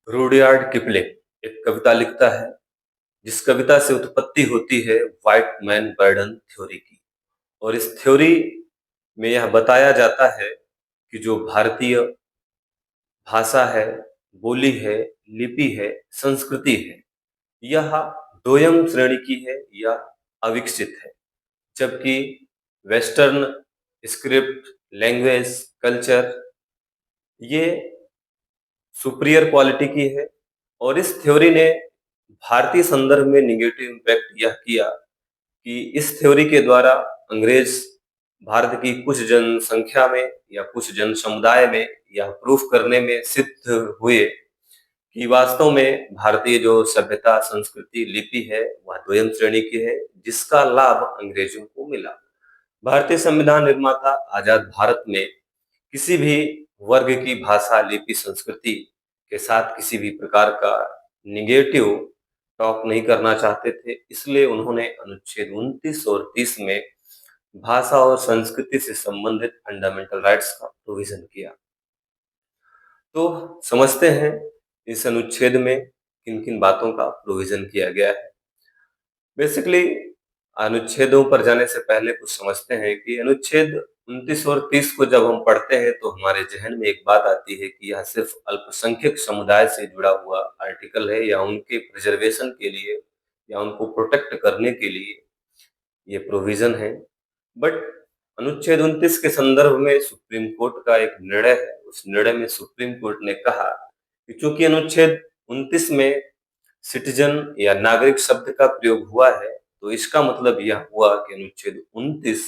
Rudyard Kipling एक कविता लिखता है जिस कविता से उत्पत्ति होती है व्हाइट मैन बर्डन थ्योरी की। और इस थ्योरी में यह बताया जाता है कि जो भारतीय भाषा है, बोली है, लिपि है, संस्कृति है, यह दोयम श्रेणी की है या अविकसित है। जबकि वेस्टर्न स्क्रिप्ट, लैंग्वेज, कल्चर ये सुपीरियर क्वालिटी की है। और इस थ्योरी ने भारतीय संदर्भ में निगेटिव इम्पैक्ट यह किया कि इस थ्योरी के द्वारा अंग्रेज भारत की कुछ जनसंख्या में या कुछ जन समुदाय में यह प्रूफ करने में सिद्ध हुए कि वास्तव में भारतीय जो सभ्यता, संस्कृति, लिपि है वह द्वयम श्रेणी की है, जिसका लाभ अंग्रेजों को मिला। भारतीय संविधान निर्माता आजाद भारत में किसी भी वर्ग की भाषा, लिपि, संस्कृति के साथ किसी भी प्रकार का निगेटिव टॉक नहीं करना चाहते थे। इसलिए उन्होंने अनुच्छेद 29 और 30 में भाषा और संस्कृति से संबंधित फंडामेंटल राइट्स का प्रोविजन किया। तो समझते हैं इस अनुच्छेद में किन किन बातों का प्रोविजन किया गया है। बेसिकली अनुच्छेदों पर जाने से पहले कुछ समझते हैं कि अनुच्छेद 29 और 30 को जब हम पढ़ते हैं तो हमारे जहन में एक बात आती है कि यह सिर्फ अल्पसंख्यक समुदाय से जुड़ा हुआ आर्टिकल है या उनके प्रिजर्वेशन के लिए या उनको प्रोटेक्ट करने के लिए ये प्रोविजन है। बट अनुच्छेद 29 के संदर्भ में सुप्रीम कोर्ट का एक निर्णय है। उस निर्णय में सुप्रीम कोर्ट ने कहा कि चूंकि अनुच्छेद 29 में सिटीजन या नागरिक शब्द का प्रयोग हुआ है, तो इसका मतलब यह हुआ कि अनुच्छेद 29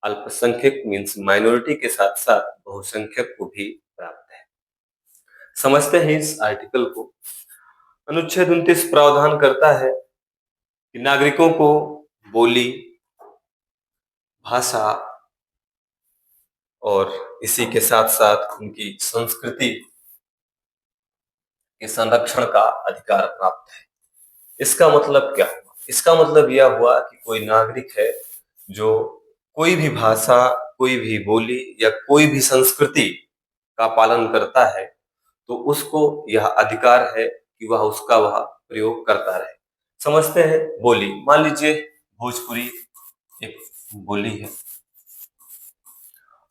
अल्पसंख्यक मीन्स माइनॉरिटी के साथ साथ बहुसंख्यक को भी प्राप्त है। समझते हैं इस आर्टिकल को। अनुच्छेद 29 प्रावधान करता है कि नागरिकों को बोली, भाषा और इसी के साथ साथ उनकी संस्कृति के संरक्षण का अधिकार प्राप्त है। इसका मतलब क्या हुआ? इसका मतलब यह हुआ कि कोई नागरिक है जो कोई भी भाषा, कोई भी बोली या कोई भी संस्कृति का पालन करता है, तो उसको यह अधिकार है कि वह प्रयोग करता रहे। समझते हैं बोली। मान लीजिए भोजपुरी एक बोली है,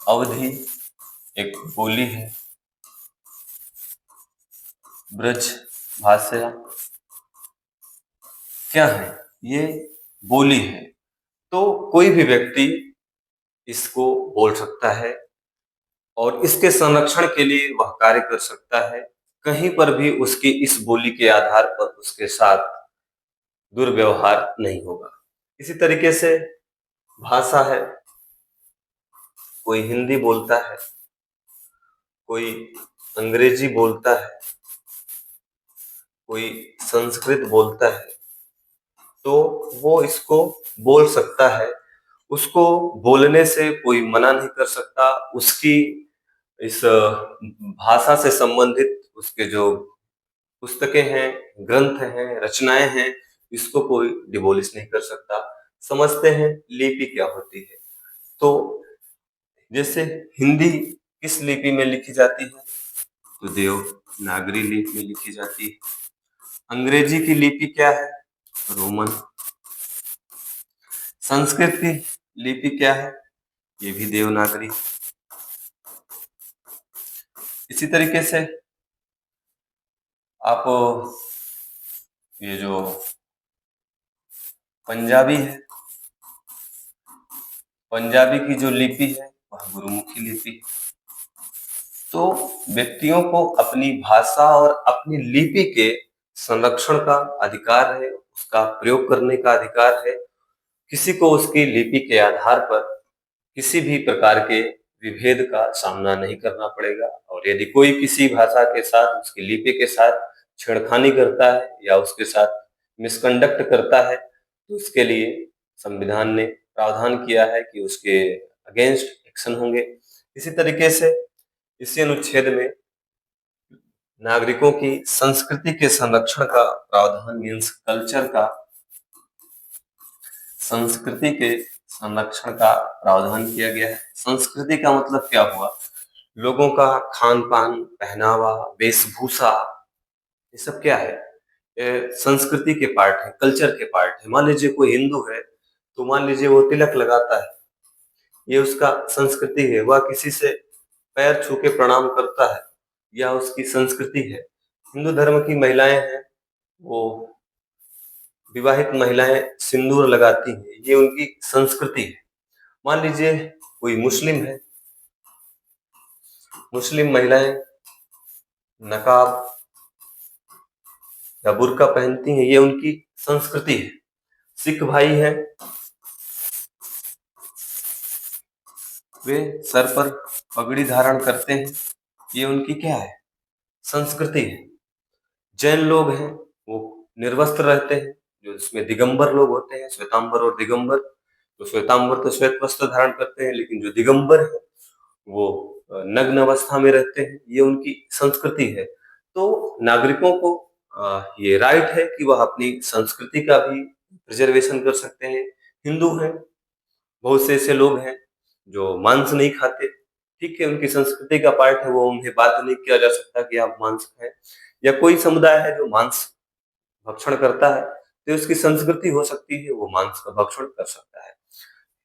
अवधी एक बोली है, ब्रज भाषा क्या है? ये बोली है। तो कोई भी व्यक्ति इसको बोल सकता है और इसके संरक्षण के लिए वह कार्य कर सकता है। कहीं पर भी उसकी इस बोली के आधार पर उसके साथ दुर्व्यवहार नहीं होगा। इसी तरीके से भाषा है, कोई हिंदी बोलता है, कोई अंग्रेजी बोलता है, कोई संस्कृत बोलता है, तो वो इसको बोल सकता है। उसको बोलने से कोई मना नहीं कर सकता। उसकी इस भाषा से संबंधित उसके जो पुस्तकें हैं, ग्रंथ हैं, रचनाएं हैं, इसको कोई डिमोलिश नहीं कर सकता। समझते हैं लिपि क्या होती है। तो जैसे हिंदी किस लिपि में लिखी जाती है? तो देवनागरी लिपि में लिखी जाती है। अंग्रेजी की लिपि क्या है? रोमन। संस्कृत की लिपि क्या है? ये भी देवनागरी। इसी तरीके से आप ये जो पंजाबी है, पंजाबी की जो लिपि है वह गुरुमुखी लिपि। तो व्यक्तियों को अपनी भाषा और अपनी लिपि के संरक्षण का अधिकार है, उसका प्रयोग करने का अधिकार है। किसी को उसकी लिपि के आधार पर किसी भी प्रकार के विभेद का सामना नहीं करना पड़ेगा। और यदि कोई किसी भाषा के साथ, उसकी लिपि के साथ छेड़खानी करता है या उसके साथ मिसकंडक्ट करता है, तो उसके लिए संविधान ने प्रावधान किया है कि उसके अगेंस्ट एक्शन होंगे। इसी तरीके से इसी अनुच्छेद में नागरिकों की संस्कृति के संरक्षण का प्रावधान मीन्स कल्चर का, संस्कृति के संरक्षण का प्रावधान किया गया है। संस्कृति का मतलब क्या हुआ? लोगों का खान पान, पहनावा, वेशभूषा, ये सब क्या है? संस्कृति के पार्ट है, कल्चर के पार्ट है। मान लीजिए कोई हिंदू है, तो मान लीजिए वो तिलक लगाता है, ये उसका संस्कृति है। वह किसी से पैर छू के प्रणाम करता है, या उसकी संस्कृति है। हिंदू धर्म की महिलाएं हैं, वो विवाहित महिलाएं सिंदूर लगाती हैं, ये उनकी संस्कृति है। मान लीजिए कोई मुस्लिम है, मुस्लिम महिलाएं नकाब या बुर्का पहनती हैं, ये उनकी संस्कृति है। सिख भाई हैं, वे सर पर पगड़ी धारण करते हैं, ये उनकी क्या है? संस्कृति है। जैन लोग हैं, वो निर्वस्त्र रहते हैं, जो इसमें दिगंबर लोग होते हैं, श्वेतांबर और दिगंबर। तो श्वेतांबर तो श्वेत वस्त्र धारण करते हैं, लेकिन जो दिगंबर है वो नग्न अवस्था में रहते हैं, ये उनकी संस्कृति है। तो नागरिकों को ये राइट है कि वह अपनी संस्कृति का भी प्रिजर्वेशन कर सकते हैं। हिंदू हैं, बहुत से ऐसे लोग हैं जो मांस नहीं खाते, ठीक है, उनकी संस्कृति का पार्ट है, वो उन्हें बाध्य नहीं किया जा सकता कि आप मांस खाएं। या कोई समुदाय है जो मांस भक्षण करता है, तो उसकी संस्कृति हो सकती है, वो मांस का भक्षण कर सकता है।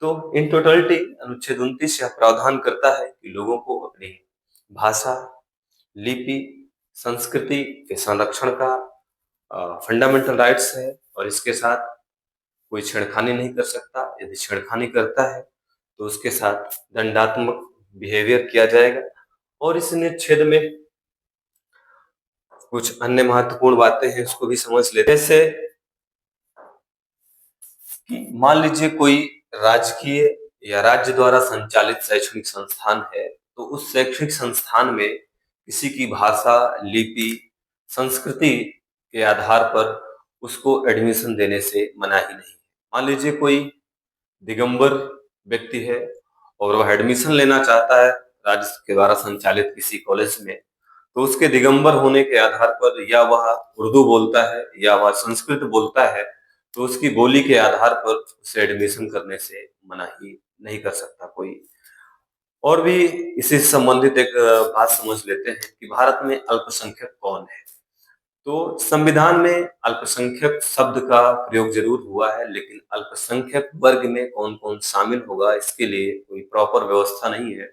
तो इन टोटलिटी अनुच्छेद 29 यह प्रावधान करता है कि लोगों को अपनी भाषा, लिपि, संस्कृति के संरक्षण का फंडामेंटल राइट्स है, और इसके साथ कोई छेड़खानी नहीं कर सकता। यदि छेड़खानी करता है तो उसके साथ दंडात्मक बिहेवियर किया जाएगा। और इस अनुच्छेद में कुछ अन्य महत्वपूर्ण बातें हैं, उसको भी समझ लेते हैं। जैसे कि मान लीजिए कोई राजकीय या राज्य द्वारा संचालित शैक्षणिक संस्थान है, तो उस शैक्षणिक संस्थान में किसी की भाषा, लिपि, संस्कृति के आधार पर उसको एडमिशन देने से मनाही नहीं है। मान लीजिए कोई दिगंबर व्यक्ति है और वह एडमिशन लेना चाहता है राज्य के द्वारा संचालित किसी कॉलेज में, तो उसके दिगंबर होने के आधार पर, या वह उर्दू बोलता है या वह संस्कृत बोलता है, तो उसकी बोली के आधार पर उसे एडमिशन करने से मनाही नहीं कर सकता कोई। और भी इसी से संबंधित एक बात समझ लेते हैं कि भारत में अल्पसंख्यक कौन है। तो संविधान में अल्पसंख्यक शब्द का प्रयोग जरूर हुआ है, लेकिन अल्पसंख्यक वर्ग में कौन कौन शामिल होगा, इसके लिए कोई प्रॉपर व्यवस्था नहीं है।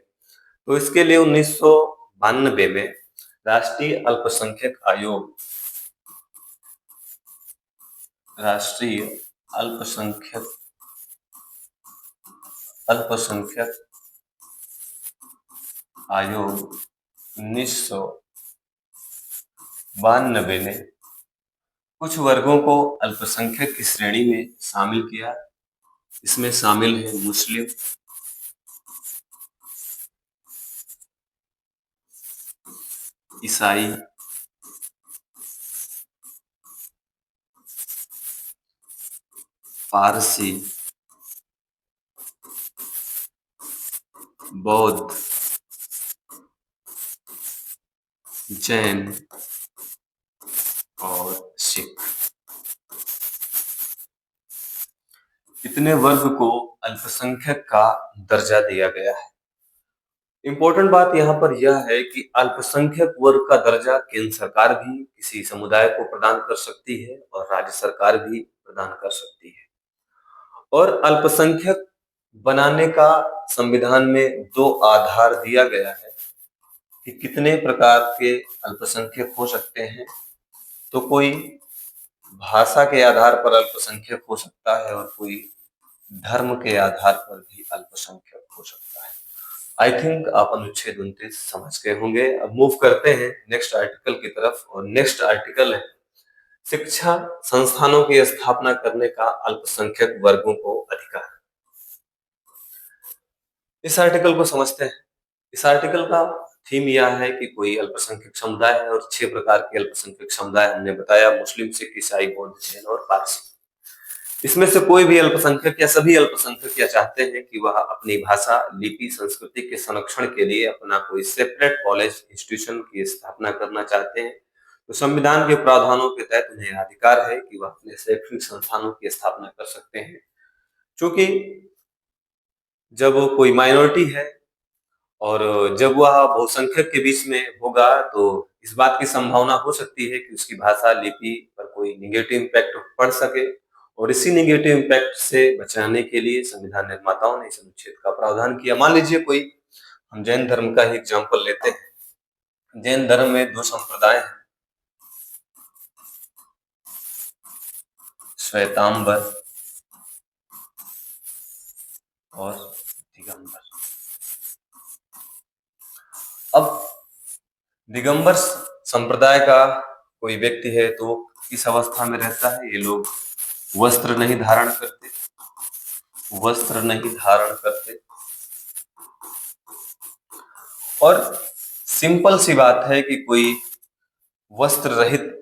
तो इसके लिए 1992 में राष्ट्रीय अल्पसंख्यक आयोग, राष्ट्रीय अल्पसंख्यक अल्पसंख्यक आयोग 1992 ने कुछ वर्गों को अल्पसंख्यक की श्रेणी में शामिल किया। इसमें शामिल है मुस्लिम, ईसाई, पारसी, बौद्ध, जैन और सिख। इतने वर्ग को अल्पसंख्यक का दर्जा दिया गया है। इम्पोर्टेंट बात यहाँ पर यह है कि अल्पसंख्यक वर्ग का दर्जा केंद्र सरकार भी किसी समुदाय को प्रदान कर सकती है और राज्य सरकार भी प्रदान कर सकती है। और अल्पसंख्यक बनाने का संविधान में दो आधार दिया गया है कि कितने प्रकार के अल्पसंख्यक हो सकते हैं। तो कोई भाषा के आधार पर अल्पसंख्यक हो सकता है और कोई धर्म के आधार पर भी अल्पसंख्यक हो सकता है। आई थिंक आप अनुच्छेद 29 समझ गए होंगे। अब मूव करते हैं नेक्स्ट आर्टिकल की तरफ, और नेक्स्ट आर्टिकल है शिक्षा संस्थानों की स्थापना करने का अल्पसंख्यक वर्गों को अधिकार। इस आर्टिकल को समझते हैं। इस आर्टिकल का थीम यह है कि कोई अल्पसंख्यक समुदाय है, और 6 प्रकार के अल्पसंख्यक समुदाय हमने बताया: मुस्लिम, सिख, ईसाई, बौद्ध, जैन और पारसी। इसमें से कोई भी अल्पसंख्यक या सभी अल्पसंख्यक यह चाहते हैं कि वह अपनी भाषा, लिपि, संस्कृति के संरक्षण के लिए अपना कोई सेपरेट कॉलेज, इंस्टीट्यूशन की स्थापना करना चाहते हैं। तो संविधान के प्रावधानों के तहत उन्हें अधिकार है कि वह अपने शैक्षणिक संस्थानों की स्थापना कर सकते हैं। क्योंकि जब कोई माइनॉरिटी है और जब वह बहुसंख्यक के बीच में होगा तो इस बात की संभावना हो सकती है कि उसकी भाषा लिपि पर कोई निगेटिव इम्पैक्ट पड़ सके और इसी निगेटिव इम्पैक्ट से बचाने के लिए संविधान निर्माताओं ने इस अनुच्छेद का प्रावधान किया। मान लीजिए कोई हम जैन धर्म का ही एग्जाम्पल लेते हैं। जैन धर्म में दो संप्रदाय हैं, श्वेतांबर और दिगंबर। अब दिगंबर संप्रदाय का कोई व्यक्ति है तो किस अवस्था में रहता है? ये लोग वस्त्र नहीं धारण करते, वस्त्र नहीं धारण करते। और सिंपल सी बात है कि कोई वस्त्र रहित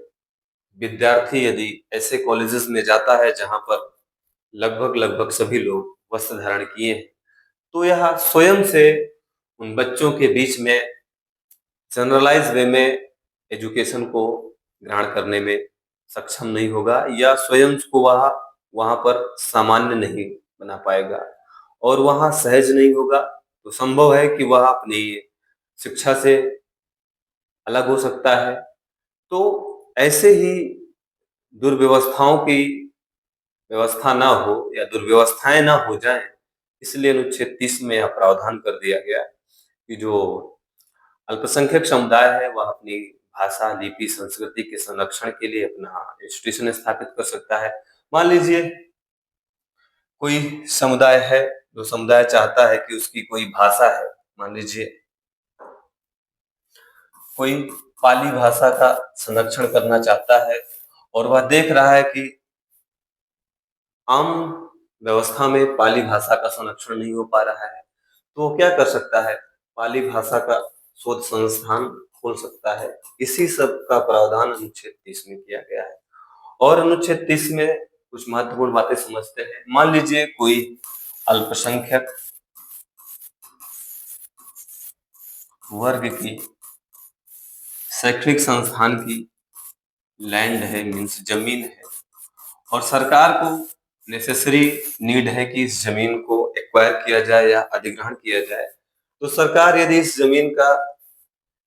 विद्यार्थी यदि ऐसे कॉलेजेस में जाता है जहां पर लगभग लगभग सभी लोग वस्त्र धारण किए हैं, तो यह स्वयं से उन बच्चों के बीच में जनरलाइज वे में एजुकेशन को ग्रहण करने में सक्षम नहीं होगा या स्वयं को वह वहां पर सामान्य नहीं बना पाएगा और वहां सहज नहीं होगा। तो संभव है कि वह अपनी शिक्षा से अलग हो सकता है। तो ऐसे ही दुर्व्यवस्थाओं की व्यवस्था ना हो या दुर्व्यवस्थाएं ना हो जाएं, इसलिए अनुच्छेद 30 में यह प्रावधान कर दिया गया कि जो अल्पसंख्यक समुदाय है वह अपनी भाषा, लिपि, संस्कृति के संरक्षण के लिए अपना इंस्टीट्यूशन स्थापित कर सकता है। मान लीजिए कोई समुदाय है, जो समुदाय चाहता है कि उसकी कोई भाषा है, मान लीजिए कोई पाली भाषा का संरक्षण करना चाहता है और वह देख रहा है कि आम व्यवस्था में पाली भाषा का संरक्षण नहीं हो पा रहा है, तो वो क्या कर सकता है? पाली भाषा का शोध संस्थान खोल सकता है। इसी सब का प्रावधान अनुच्छेद 30 में किया गया है। और अनुच्छेद 30 में कुछ महत्वपूर्ण बातें समझते हैं। मान लीजिए कोई अल्पसंख्यक वर्ग की शैक्षणिक संस्थान की लैंड है, मीन्स जमीन है, और सरकार को नेसेसरी नीड है कि इस जमीन को एक्वायर किया जाए या अधिग्रहण किया जाए। तो सरकार यदि इस जमीन का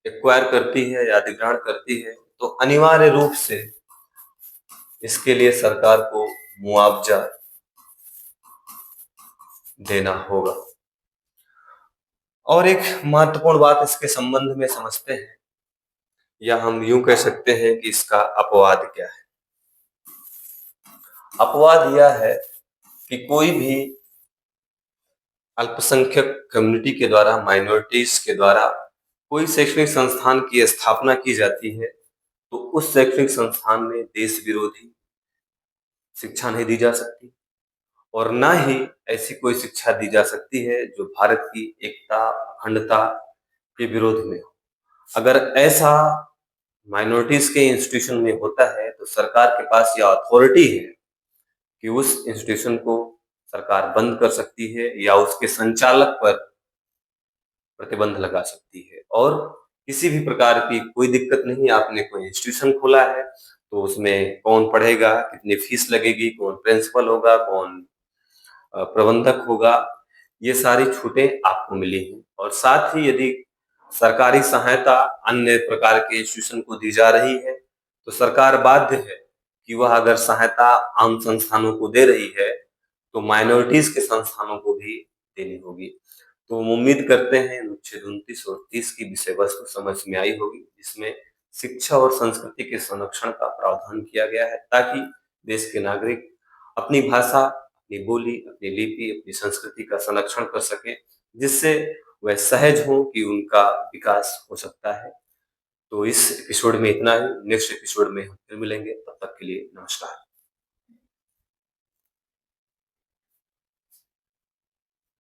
एक्वायर करती है या अधिग्रहण करती है तो अनिवार्य रूप से इसके लिए सरकार को मुआवजा देना होगा। और एक महत्वपूर्ण बात इसके संबंध में समझते हैं, या हम यूं कह सकते हैं कि इसका अपवाद क्या है। अपवाद यह है कि कोई भी अल्पसंख्यक कम्युनिटी के द्वारा, माइनॉरिटीज के द्वारा कोई शैक्षणिक संस्थान की स्थापना की जाती है तो उस शैक्षणिक संस्थान में देश विरोधी शिक्षा नहीं दी जा सकती और ना ही ऐसी कोई शिक्षा दी जा सकती है जो भारत की एकता, अखंडता के विरोध में हो। अगर ऐसा माइनॉरिटीज के इंस्टीट्यूशन में होता है तो सरकार के पास यह अथॉरिटी है कि उस इंस्टीट्यूशन को सरकार बंद कर सकती है या उसके संचालक पर प्रतिबंध लगा सकती है। और किसी भी प्रकार की कोई दिक्कत नहीं, आपने कोई इंस्टीट्यूशन खोला है तो उसमें कौन पढ़ेगा, कितनी फीस लगेगी, कौन प्रिंसिपल होगा, कौन प्रबंधक होगा, ये सारी छूटें आपको मिली हैं। और साथ ही यदि सरकारी सहायता अन्य प्रकार के इंस्टीट्यूशन को दी जा रही है तो सरकार बाध्य है कि वह अगर सहायता आम संस्थानों को दे रही है तो माइनॉरिटीज के संस्थानों को भी देनी होगी। तो हम उम्मीद करते हैं अनुच्छेद 29 और 30 की विषय वस्तु समझ में आई होगी, जिसमें शिक्षा और संस्कृति के संरक्षण का प्रावधान किया गया है ताकि देश के नागरिक अपनी भाषा, अपनी बोली, अपनी लिपि, अपनी संस्कृति का संरक्षण कर सकें, जिससे वह सहज हो कि उनका विकास हो सकता है। तो इस एपिसोड में इतना ही। नेक्स्ट एपिसोड में हम फिर मिलेंगे, तब तक के लिए नमस्कार।